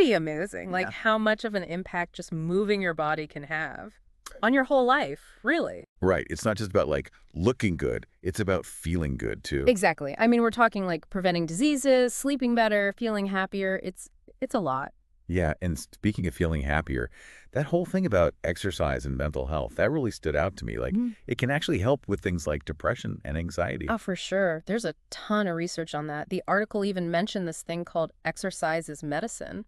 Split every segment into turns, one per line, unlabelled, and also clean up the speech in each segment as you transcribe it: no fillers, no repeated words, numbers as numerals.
pretty amazing, like
Yeah.
how much of an impact just moving your body can have on your whole life, really.
Right. It's not just about like looking good. It's about feeling good too.
Exactly. I mean, we're talking like preventing diseases, sleeping better, feeling happier. It's a lot.
Yeah. And speaking of feeling happier, that whole thing about exercise and mental health, that really stood out to me. Like
Mhm.
it can actually help with things like depression and anxiety.
Oh, for sure. There's a ton of research on that. The article even mentioned this thing called exercise is medicine.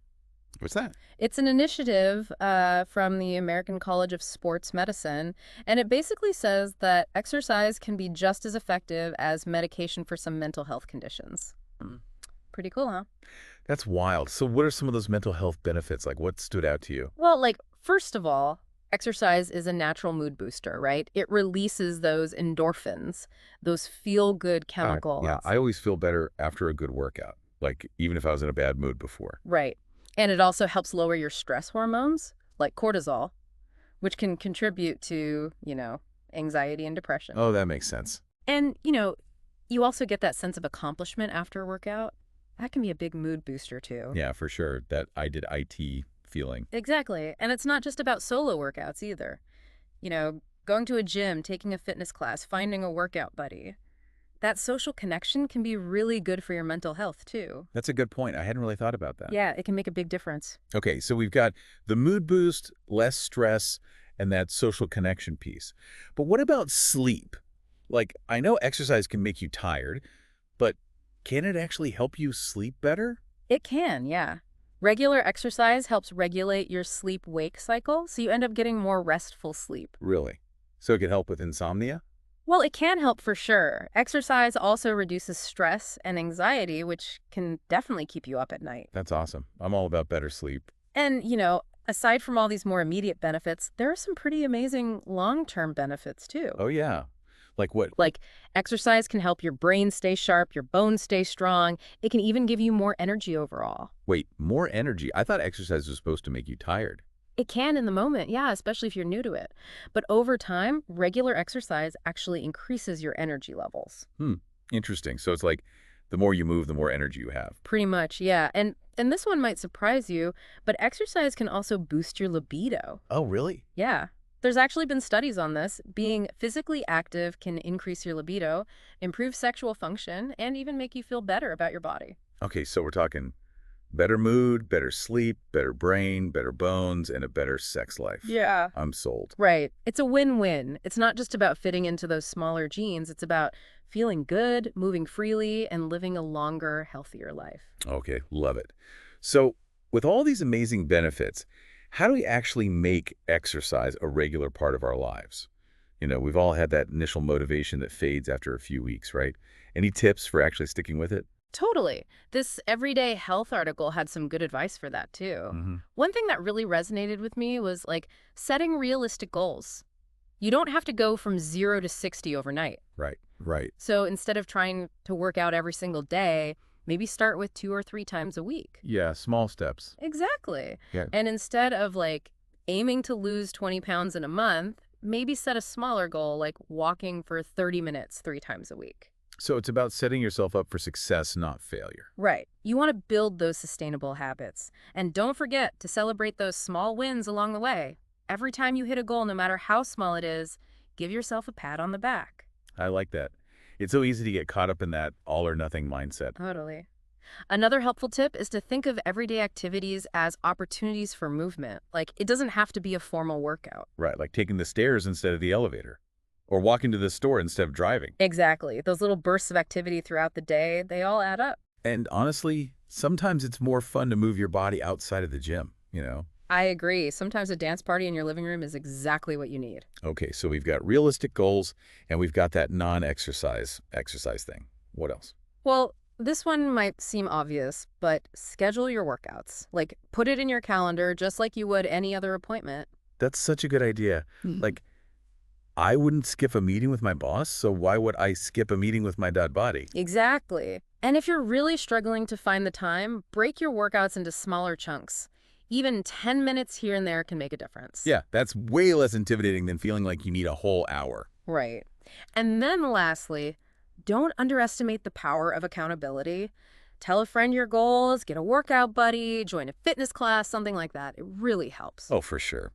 What's that?
It's an initiative from the American College of Sports Medicine, and it basically says that exercise can be just as effective as medication for some mental health conditions.
Mm.
Pretty cool, huh?
That's wild. So what are some of those mental health benefits? Like what stood out to you?
Well, like, first of all, exercise is a natural mood booster, right? It releases those endorphins, those feel-good
Yeah,
chemicals.
I always feel better after a good workout. Like even if I was in a bad mood before.
Right. And it also helps lower your stress hormones, like cortisol, which can contribute to, anxiety and depression.
Oh, that makes sense.
And, you also get that sense of accomplishment after a workout. That can be a big mood booster, too.
Yeah, for sure. That I did IT feeling.
Exactly. And it's not just about solo workouts either. Going to a gym, taking a fitness class, finding a workout buddy. That social connection can be really good for your mental health, too.
That's a good point. I hadn't really thought about that.
Yeah, it can make a big difference.
Okay, so we've got the mood boost, less stress, and that social connection piece. But what about sleep? Like, I know exercise can make you tired, but can it actually help you sleep better?
It can, yeah. Regular exercise helps regulate your sleep-wake cycle, so you end up getting more restful sleep.
Really? So it can help with insomnia?
Well, it can help for sure. Exercise also reduces stress and anxiety, which can definitely keep you up at night.
That's awesome. I'm all about better sleep.
And, aside from all these more immediate benefits, there are some pretty amazing long-term benefits too.
Oh, yeah. Like what?
Like exercise can help your brain stay sharp, your bones stay strong. It can even give you more energy overall.
Wait, more energy? I thought exercise was supposed to make you tired.
It can in the moment, yeah, especially if you're new to it. But over time, regular exercise actually increases your energy levels.
Interesting. So it's like the more you move, the more energy you have.
Pretty much, yeah. And this one might surprise you, but exercise can also boost your libido.
Oh, really?
Yeah. There's actually been studies on this. Being physically active can increase your libido, improve sexual function, and even make you feel better about your body.
Okay, so we're talking better mood, better sleep, better brain, better bones, and a better sex life.
Yeah.
I'm sold.
Right. It's a win-win. It's not just about fitting into those smaller genes. It's about feeling good, moving freely, and living a longer, healthier life.
Okay, love it. So with all these amazing benefits, how do we actually make exercise a regular part of our lives? We've all had that initial motivation that fades after a few weeks, right? Any tips for actually sticking with it?
Totally. This Everyday Health article had some good advice for that, too.
Mm-hmm.
One thing that really resonated with me was like setting realistic goals. You don't have to go from 0 to 60 overnight.
Right, right.
So instead of trying to work out every single day, maybe start with 2 or 3 times a week.
Yeah, small steps.
Exactly.
Yeah.
And instead of like aiming to lose 20 pounds in a month, maybe set a smaller goal like walking for 30 minutes 3 times a week.
So it's about setting yourself up for success, not failure.
Right. You want to build those sustainable habits. And don't forget to celebrate those small wins along the way. Every time you hit a goal, no matter how small it is, give yourself a pat on the back.
I like that. It's so easy to get caught up in that all or nothing mindset.
Totally. Another helpful tip is to think of everyday activities as opportunities for movement. Like, it doesn't have to be a formal workout.
Right, like taking the stairs instead of the elevator. Or walking to the store instead of driving.
Exactly. Those little bursts of activity throughout the day, they all add up.
And honestly, sometimes it's more fun to move your body outside of the gym.
I agree. Sometimes a dance party in your living room is exactly what you need.
Okay, so we've got realistic goals, and we've got that non-exercise thing. What else?
Well, this one might seem obvious, but schedule your workouts. Like, put it in your calendar just like you would any other appointment.
That's such a good idea. Like, I wouldn't skip a meeting with my boss, so why would I skip a meeting with my dead body?
Exactly. And if you're really struggling to find the time, break your workouts into smaller chunks. Even 10 minutes here and there can make a difference.
Yeah, that's way less intimidating than feeling like you need a whole hour.
Right. And then lastly, don't underestimate the power of accountability. Tell a friend your goals, get a workout buddy, join a fitness class, something like that. It really helps.
Oh, for sure.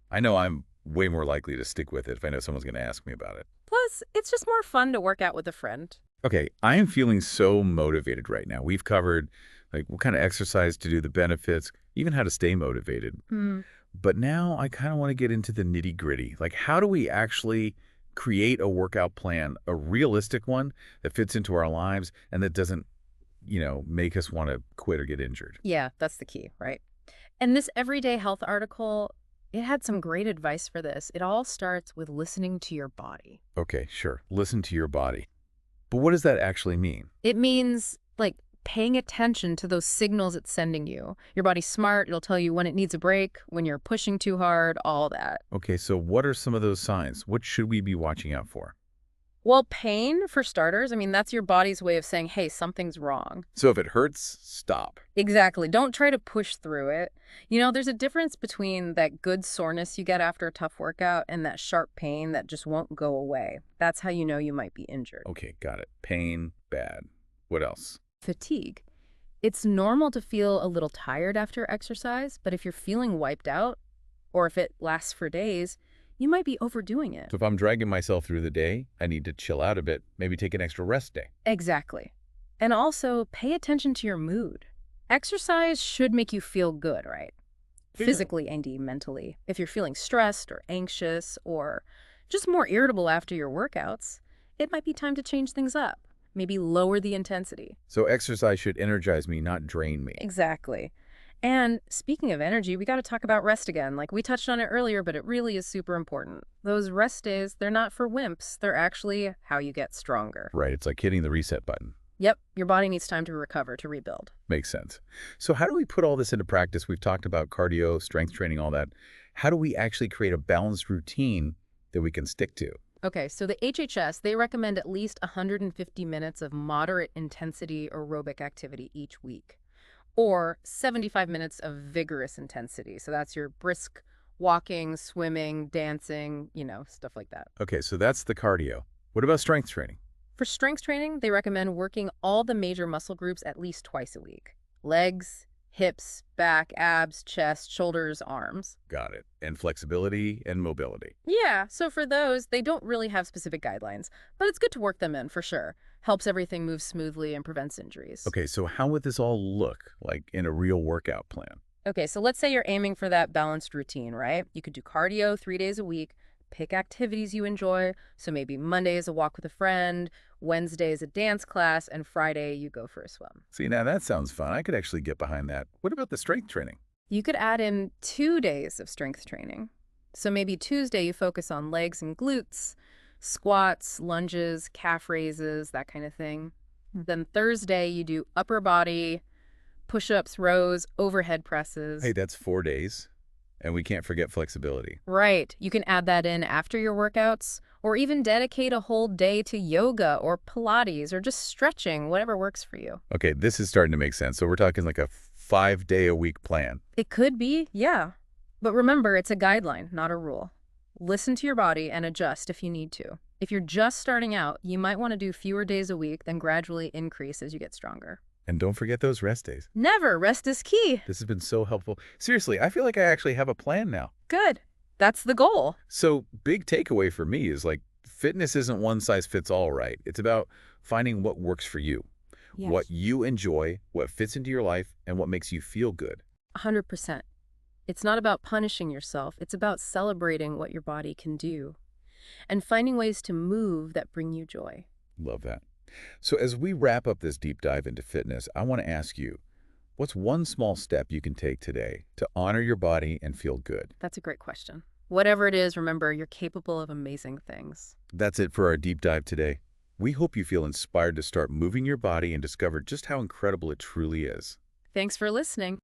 I know I'm way more likely to stick with it if I know someone's going to ask me about it.
Plus, it's just more fun to work out with a friend.
Okay, I am feeling so motivated right now. We've covered like what kind of exercise to do, the benefits, even how to stay motivated.
Hmm.
But now I kind of want to get into the nitty-gritty. Like, how do we actually create a workout plan, a realistic one that fits into our lives and that doesn't, make us want to quit or get injured?
Yeah, that's the key, right? And this Everyday Health article, it had some great advice for this. It all starts with listening to your body.
Okay, sure. Listen to your body. But what does that actually mean?
It means, like, paying attention to those signals it's sending you. Your body's smart. It'll tell you when it needs a break, when you're pushing too hard, all that.
Okay, so what are some of those signs? What should we be watching out for?
Well, pain, for starters, I mean, that's your body's way of saying, hey, something's wrong.
So if it hurts, stop.
Exactly. Don't try to push through it. There's a difference between that good soreness you get after a tough workout and that sharp pain that just won't go away. That's how you know you might be injured.
Okay, got it. Pain, bad. What else?
Fatigue. It's normal to feel a little tired after exercise, but if you're feeling wiped out, or if it lasts for days, you might be overdoing it.
So if I'm dragging myself through the day, I need to chill out a bit, maybe take an extra rest day.
Exactly. And also, pay attention to your mood. Exercise should make you feel good, right?
Yeah.
Physically and mentally. If you're feeling stressed or anxious or just more irritable after your workouts, it might be time to change things up. Maybe lower the intensity.
So exercise should energize me, not drain me.
Exactly. And speaking of energy, we got to talk about rest again. Like we touched on it earlier, but it really is super important. Those rest days, they're not for wimps. They're actually how you get stronger.
Right, it's like hitting the reset button.
Yep, your body needs time to recover, to rebuild.
Makes sense. So how do we put all this into practice? We've talked about cardio, strength training, all that. How do we actually create a balanced routine that we can stick to?
Okay, so the HHS, they recommend at least 150 minutes of moderate intensity aerobic activity each week, or 75 minutes of vigorous intensity. So that's your brisk walking, swimming, dancing, stuff like that.
Okay, so that's the cardio. What about strength training?
For strength training, they recommend working all the major muscle groups at least twice a week. Legs, hips, back, abs, chest, shoulders, arms.
Got it. And flexibility and mobility.
Yeah, so for those, they don't really have specific guidelines, but it's good to work them in for sure. Helps everything move smoothly and prevents injuries.
Okay, so how would this all look like in a real workout plan?
Okay, so let's say you're aiming for that balanced routine, right? You could do cardio 3 days a week, pick activities you enjoy. So maybe Monday is a walk with a friend, Wednesday is a dance class, and Friday you go for a swim.
See, now that sounds fun. I could actually get behind that. What about the strength training?
You could add in 2 days of strength training. So maybe Tuesday you focus on legs and glutes, squats, lunges, calf raises, that kind of thing. Then Thursday you do upper body, push-ups, rows, overhead presses.
Hey, that's 4 days. And we can't forget flexibility.
Right. You can add that in after your workouts, or even dedicate a whole day to yoga or Pilates or just stretching, whatever works for you.
Okay, this is starting to make sense. So we're talking like a 5-day-a-week plan.
It could be, yeah. But remember, it's a guideline, not a rule. Listen to your body and adjust if you need to. If you're just starting out, you might want to do fewer days a week, then gradually increase as you get stronger.
And don't forget those rest days.
Never. Rest is key.
This has been so helpful. Seriously, I feel like I actually have a plan now.
Good. That's the goal.
So big takeaway for me is like fitness isn't one size fits all, right? It's about finding what works for you,
Yes.
what you enjoy, what fits into your life, and what makes you feel good.
100%. It's not about punishing yourself. It's about celebrating what your body can do and finding ways to move that bring you joy.
Love that. So as we wrap up this deep dive into fitness, I want to ask you, what's one small step you can take today to honor your body and feel good?
That's a great question. Whatever it is, remember, you're capable of amazing things.
That's it for our deep dive today. We hope you feel inspired to start moving your body and discover just how incredible it truly is.
Thanks for listening.